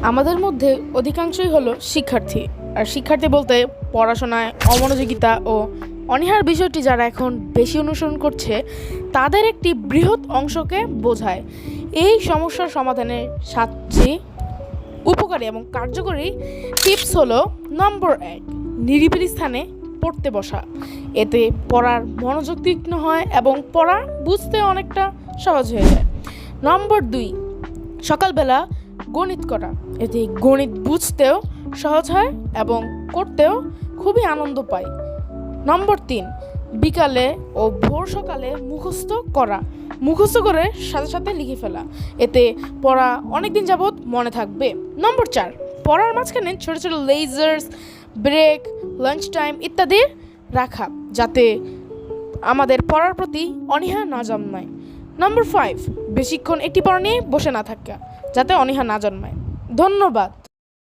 আমাদের মধ্যে অধিকাংশই হলো শিক্ষার্থী। আর শিক্ষার্থী বলতে পড়াশোনায় অমনোযোগিতা ও অনীহার বিষয়টি যারা এখন বেশি অনুসরণ করছে তাদের একটি বৃহৎ অংশকে বোঝায়। এই সমস্যার সমাধানের 7টি উপকারী এবং কার্যকরী টিপস হলো: নম্বর 1, নিরিবিলি স্থানে পড়তে বসা। এতে পড়ার মনোযোগ তীক্ষ্ণ হয় এবং পড়া বুঝতে অনেকটা সহজ হয়ে যায়। নম্বর 2, সকালবেলা গণিত করা। এতে গণিত বুঝতেও সহজ হয় এবং করতেও খুবই আনন্দ পায়। নম্বর 3, বিকালে ও ভোর সকালে মুখস্থ করে সাথে সাথে লিখে ফেলা। এতে পড়া অনেকদিন যাবৎ মনে থাকবে। নম্বর 4, পড়ার মাঝখানে ছোট ছোট লেজার্স, ব্রেক, লাঞ্চ টাইম ইত্যাদি রাখা, যাতে আমাদের পড়ার প্রতি অনীহা না জন্মায়। নম্বর 5, বেশিক্ষণ একটি পড়া নিয়ে বসে না থাকা, যাতে অনীহা না জন্মায়। ধন্যবাদ।